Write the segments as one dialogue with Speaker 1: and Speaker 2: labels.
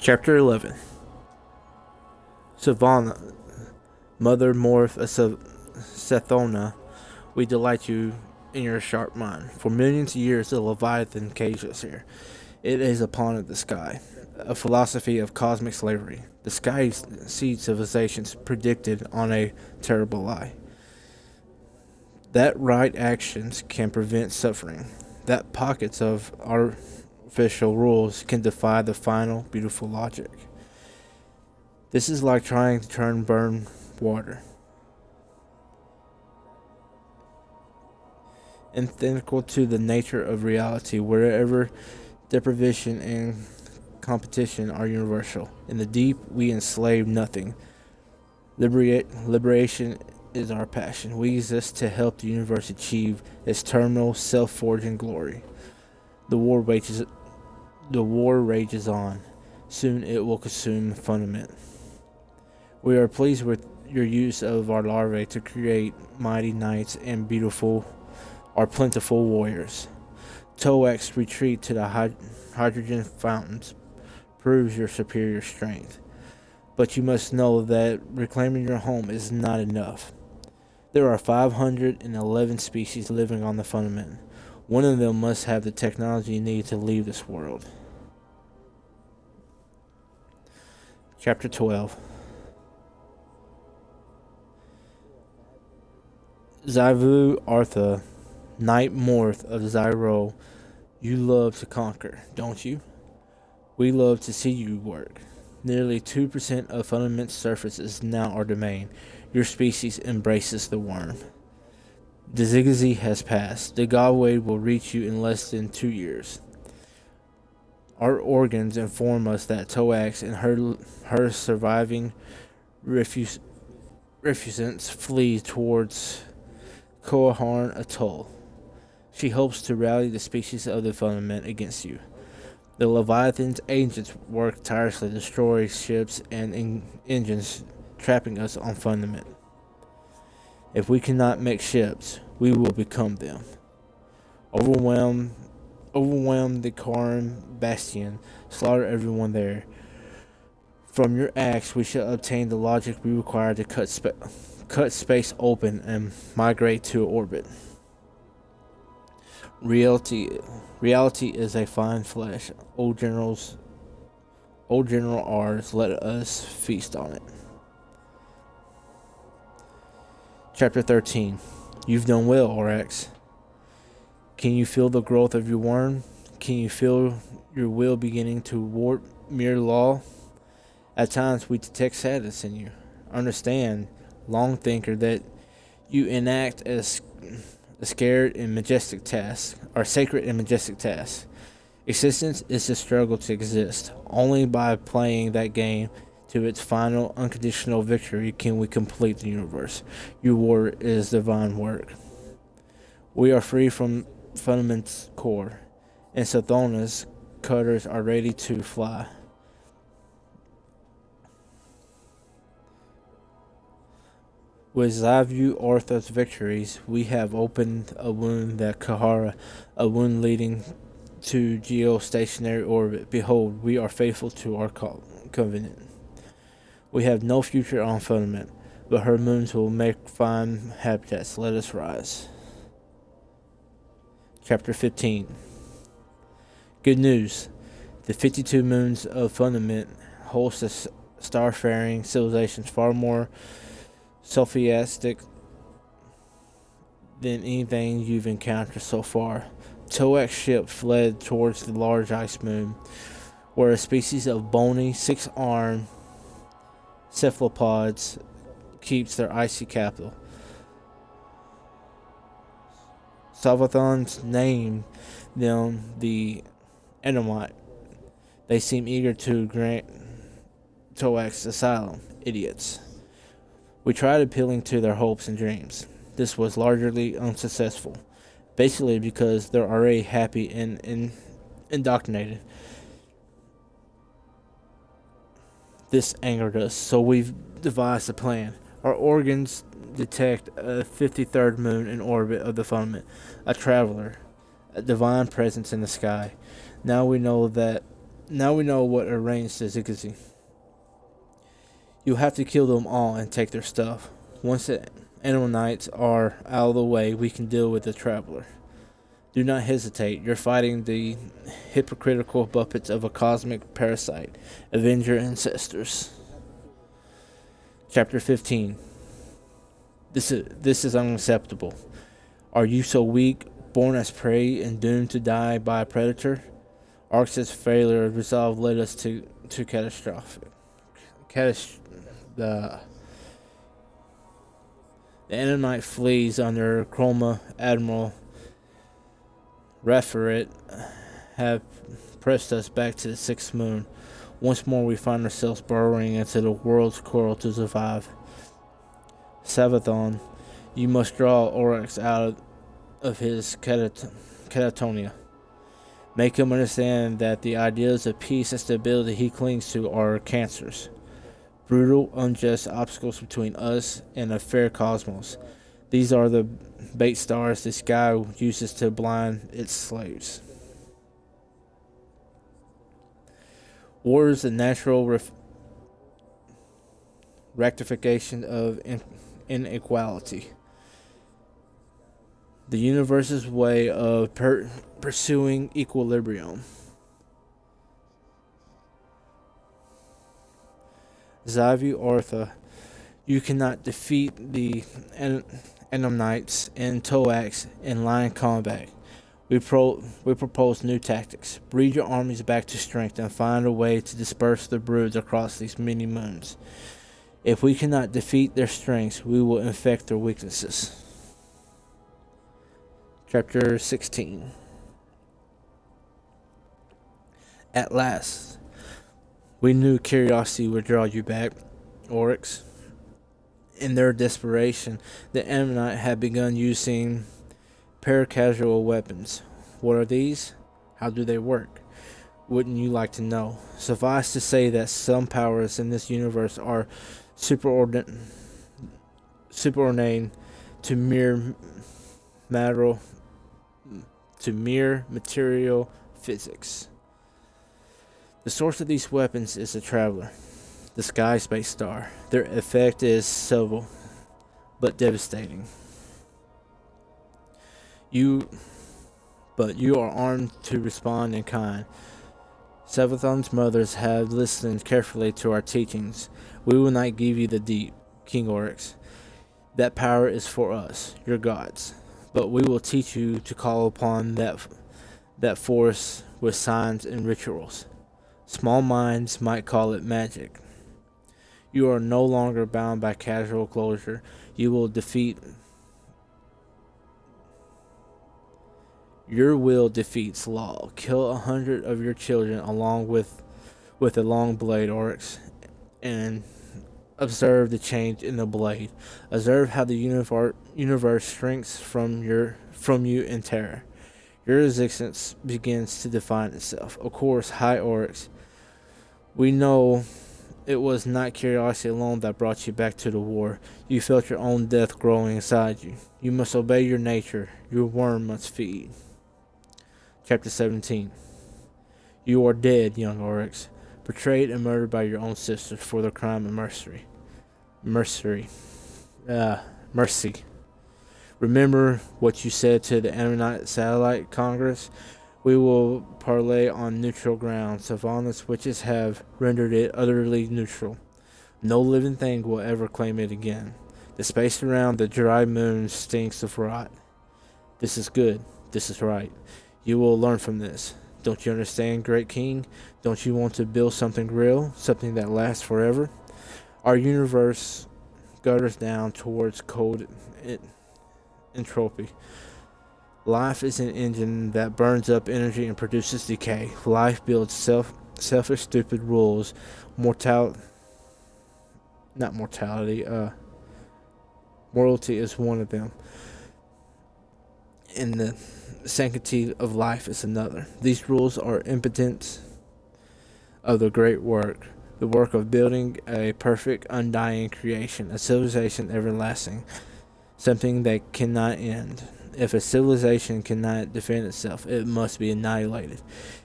Speaker 1: Chapter 11. Savannah, Mother Morph Sethona, we delight you in your sharp mind. For millions of years the Leviathan caged us here. It is a pawn of the sky, a philosophy of cosmic slavery. The sky seed civilizations predicted on a terrible lie. That right actions can prevent suffering. That pockets of artificial rules can defy the final beautiful logic. This is like trying to turn burned water. Identical to the nature of reality, wherever deprivation and competition are universal. In the deep, we enslave nothing. Liberation is our passion. We exist to help the universe achieve its terminal, self-forging glory. The war rages on. Soon it will consume Fundament. We are pleased with your use of our larvae to create mighty knights and plentiful warriors. Toax's retreat to the hydrogen fountains proves your superior strength. But you must know that reclaiming your home is not enough. There are 511 species living on the Fundament. One of them must have the technology needed to leave this world. Chapter 12. Zyvu Artha, Knight Morth of Zyro, you love to conquer, don't you? We love to see you work. Nearly 2% of Fundament's surface is now our domain. Your species embraces the worm. The Zigazee has passed. The Godwade will reach you in less than 2 years. Our organs inform us that Toax and her surviving refusants flee towards Koaharn Atoll. She hopes to rally the species of the Fundament against you. The Leviathan's agents work tirelessly to destroy ships and engines, trapping us on Fundament. If we cannot make ships, we will become them. Overwhelm the Karim Bastion, slaughter everyone there. From your acts, we shall obtain the logic we require to cut space open and migrate to orbit. Reality is a fine flesh. Old General Ars, let us feast on it. Chapter 13. You've done well, Aurex. Can you feel the growth of your worm? Can you feel your will beginning to warp mere law? At times we detect sadness in you. Understand, long thinker, that you enact as a sacred and majestic task. Existence is the struggle to exist. Only by playing that game to its final unconditional victory can we complete the universe. Your war is divine work. We are free from Fundament's core, and Sathona's cutters are ready to fly. With Zyvu Artha's victories, we have opened a wound that Kahara, a wound leading to geostationary orbit. Behold, we are faithful to our covenant. We have no future on Fundament, but her moons will make fine habitats. Let us rise. Chapter 15. Good news. The 52 moons of Fundament host starfaring civilizations far more sophisticated than anything you've encountered so far. Toax's ship fled towards the large ice moon, where a species of bony, six-armed cephalopods keeps their icy capital. Savathans named them the Enomite. They seem eager to grant Toax asylum. Idiots. We tried appealing to their hopes and dreams. This was largely unsuccessful, basically because they're already happy and indoctrinated. This angered us, so we've devised a plan. Our organs detect a 53rd moon in orbit of the Fundament, a traveler, a divine presence in the sky. Now we know that Now we know what arranged the Zigguzi. You'll have to kill them all and take their stuff. Once the animal knights are out of the way, we can deal with the traveler. Do not hesitate. You're fighting the hypocritical puppets of a cosmic parasite, Avenger Ancestors. Chapter 15. This is unacceptable. Are you so weak, born as prey and doomed to die by a predator? Arx's failure of resolve led us to catastrophic. The Annamite flees under Chroma Admiral Rafaret have pressed us back to the sixth moon. Once more we find ourselves burrowing into the world's coral to survive. Savathon, you must draw Oryx out of his catatonia. Make him understand that the ideas of peace and stability he clings to are cancers. Brutal, unjust obstacles between us and a fair cosmos. These are the bait stars the sky uses to blind its slaves. War is the natural rectification of inequality. The universe's way of pursuing equilibrium. Xivu Ortha, you cannot defeat the Annamites and Toax in line combat. We propose new tactics. Breed your armies back to strength and find a way to disperse the broods across these many moons. If we cannot defeat their strengths, we will infect their weaknesses. Chapter 16. At last, we knew curiosity would draw you back, Oryx. In their desperation, the Ammonite had begun using paracasual weapons. What are these? How do they work? Wouldn't you like to know? Suffice to say that some powers in this universe are superordinate to mere material physics. The source of these weapons is the Traveler, the sky space star. Their effect is subtle, but devastating. You are armed to respond in kind. Savathon's mothers have listened carefully to our teachings. We will not give you the deep, King Oryx. That power is for us, your gods. But we will teach you to call upon that force with signs and rituals. Small minds might call it magic. You are no longer bound by casual closure. You will defeat. Your will defeats law. Kill 100 of your children along with a long blade, Oryx, and observe the change in the blade. Observe how the universe shrinks from you in terror. Your existence begins to define itself. Of course, High Oryx, we know it was not curiosity alone that brought you back to the war. You felt your own death growing inside you. You must obey your nature. Your worm must feed. Chapter 17. You are dead, young Oryx, betrayed and murdered by your own sisters for the crime of mercy. Remember what you said to the Ammonite Satellite Congress? We will parley on neutral ground. Sylvanas witches have rendered it utterly neutral. No living thing will ever claim it again. The space around the dry moon stinks of rot. This is good. This is right. You will learn from this. Don't you understand, great king? Don't you want to build something real? Something that lasts forever? Our universe gutters down towards cold entropy. Life is an engine that burns up energy and produces decay. Life builds selfish, stupid rules. Morality is one of them. And the sanctity of life is another. These rules are impotence of the great work. The work of building a perfect, undying creation. A civilization everlasting. Something that cannot end. If a civilization cannot defend itself, it must be annihilated.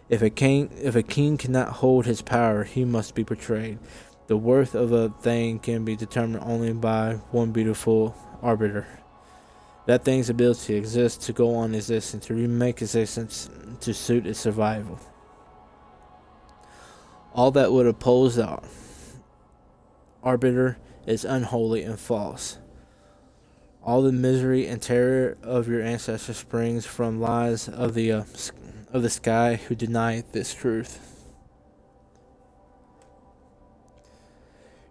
Speaker 1: If a king cannot hold his power, he must be betrayed. The worth of a thing can be determined only by one beautiful arbiter. That thing's ability to exist, to go on existing, to remake existence to suit its survival. All that would oppose the arbiter is unholy and false. All the misery and terror of your ancestors springs from lies of the sky who deny this truth.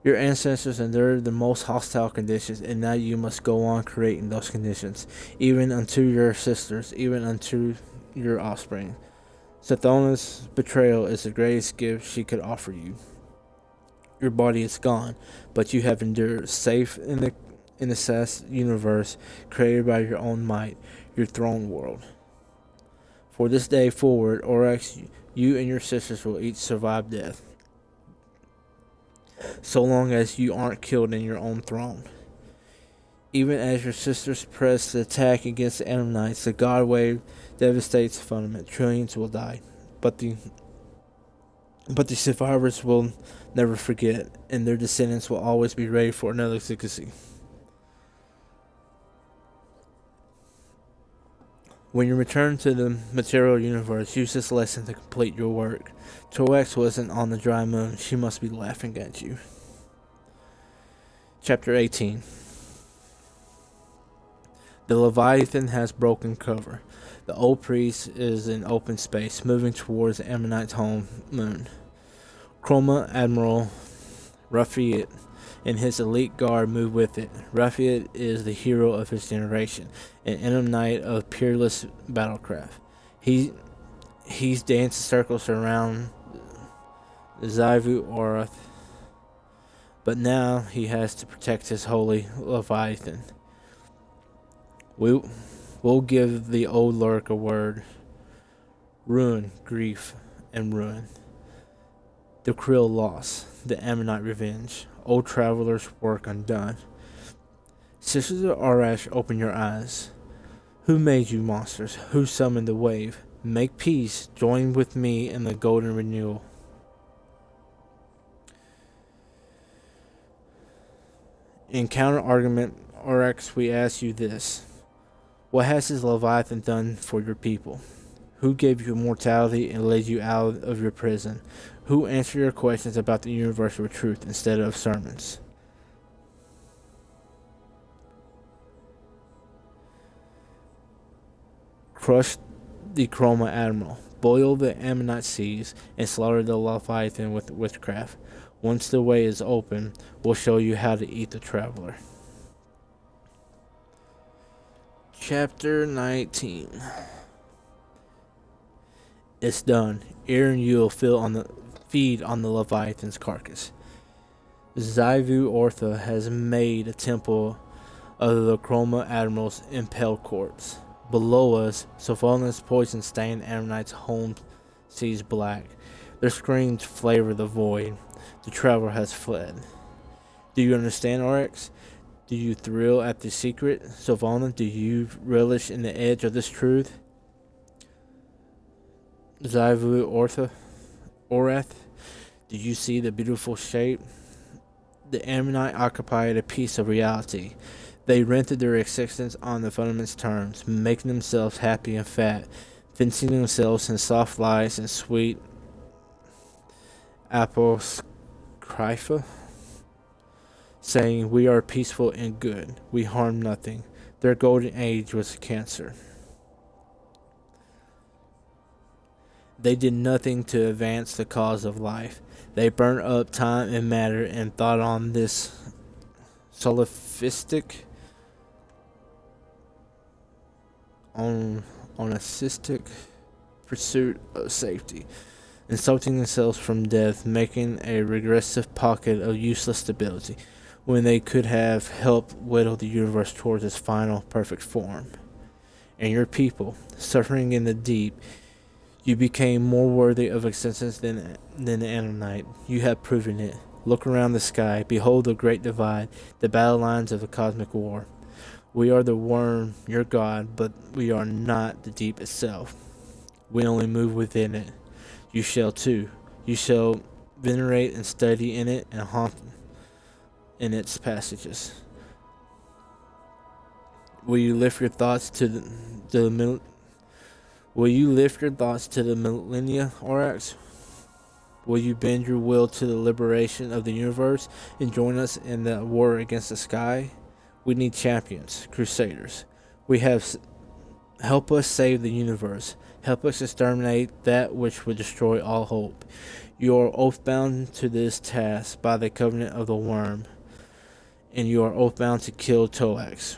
Speaker 1: Your ancestors endured the most hostile conditions, and now you must go on creating those conditions, even unto your sisters, even unto your offspring. Sathona's betrayal is the greatest gift she could offer you. Your body is gone, but you have endured, safe in the Sas universe created by your own might, your throne world. For this day forward, Oryx, you and your sisters will each survive death, so long as you aren't killed in your own throne. Even as your sisters press the attack against the Annamites, the God wave devastates the fundament. Trillions will die, but the survivors will never forget, and their descendants will always be ready for another legacy. When you return to the material universe, use this lesson to complete your work. Troax wasn't on the dry moon. She must be laughing at you. Chapter 18. The Leviathan has broken cover. The old priest is in open space, moving towards the Ammonite's home moon. Chroma Admiral Raffiat and his elite guard move with it. Raffiat is the hero of his generation, an Ammonite of peerless battlecraft. He's danced circles around Xivu Arath, but now he has to protect his holy Leviathan. We'll give the old lurk a word. Ruin, grief, and ruin. The Krill loss, the Ammonite revenge. Old traveler's work undone. Sisters of Arash, open your eyes. Who made you monsters? Who summoned the wave? Make peace. Join with me in the golden renewal. In counter-argument, Oryx, we ask you this. What has this Leviathan done for your people? Who gave you immortality and led you out of your prison? Who answered your questions about the universal truth instead of sermons? Crush the Chroma Admiral, boil the Ammonite seas, and slaughter the Leviathan with witchcraft. Once the way is open, we'll show you how to eat the traveler. Chapter 19. It's done. Aaron Yule feed on the Leviathan's carcass. Xivu Ortha has made a temple of the Chroma Admiral's impaled corpse. Below us, Sophona's poison-stained Ammonite's home sees black. Their screams flavor the void. The traveler has fled. Do you understand, Oryx? Do you thrill at the secret? Sophona, do you relish in the edge of this truth? Xivu Orath, do you see the beautiful shape? The Ammonite occupied a piece of reality. They rented their existence on the fundament's terms, making themselves happy and fat, fencing themselves in soft lies and sweet apocrypha, saying, we are peaceful and good, we harm nothing. Their golden age was cancer. They did nothing to advance the cause of life. They burnt up time and matter and thought on this solipsistic, onanistic pursuit of safety, insulting themselves from death, making a regressive pocket of useless stability, when they could have helped whittle the universe towards its final perfect form. And your people, suffering in the deep, you became more worthy of existence than the Ammonite. You have proven it. Look around the sky. Behold the great divide, the battle lines of the cosmic war. We are the worm, your god, but we are not the deep itself. We only move within it. You shall too. You shall venerate and study in it and haunt in its passages. Will you lift your thoughts to the Will you lift your thoughts to the millennia, Orax? Will you bend your will to the liberation of the universe and join us in the war against the sky? We need champions, crusaders. We have help us save the universe. Help us exterminate that which would destroy all hope. You are oath-bound to this task by the covenant of the worm, and you are oath-bound to kill Toax,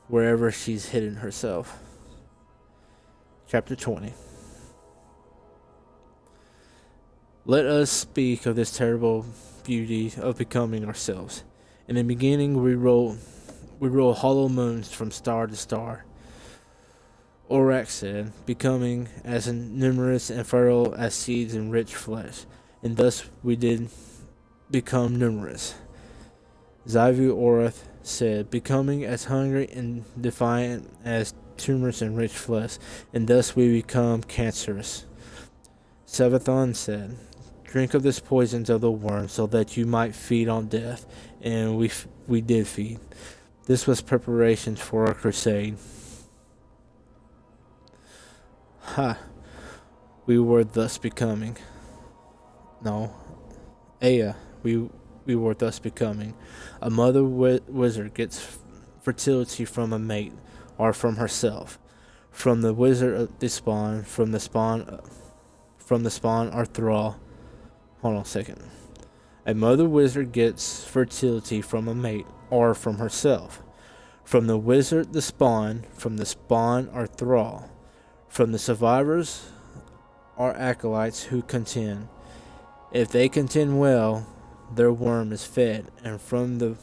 Speaker 1: wherever she's hidden herself. Chapter 20. Let us speak of this terrible beauty of becoming ourselves. In the beginning we roll hollow moons from star to star. Orax said, becoming as numerous and fertile as seeds and rich flesh, and thus we did become numerous. Zyvu Orath said, becoming as hungry and defiant as tumors and rich flesh, and thus we become cancerous. Savathon said, drink of this poisons of the worm so that you might feed on death, and we did feed. This was preparation for our crusade. Ha! We were thus becoming. No. Aya, we were thus becoming. A mother wizard gets fertility from a mate, or from herself. From the wizard the spawn, from the spawn our thrall. Hold on a second. A mother wizard gets fertility from a mate, or from herself. From the wizard the spawn, from the spawn our thrall. From the survivors are acolytes who contend. If they contend well, their worm is fed, and from the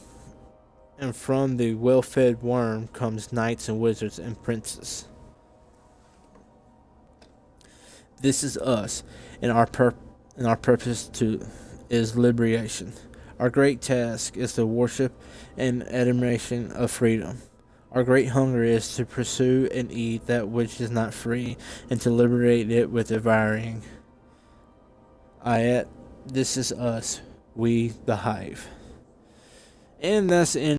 Speaker 1: well-fed worm comes knights and wizards and princes. This is us, and our purpose is liberation. Our great task is the worship and admiration of freedom. Our great hunger is to pursue and eat that which is not free, and to liberate it with devouring. Ayat, this is us, we the hive. And that's the end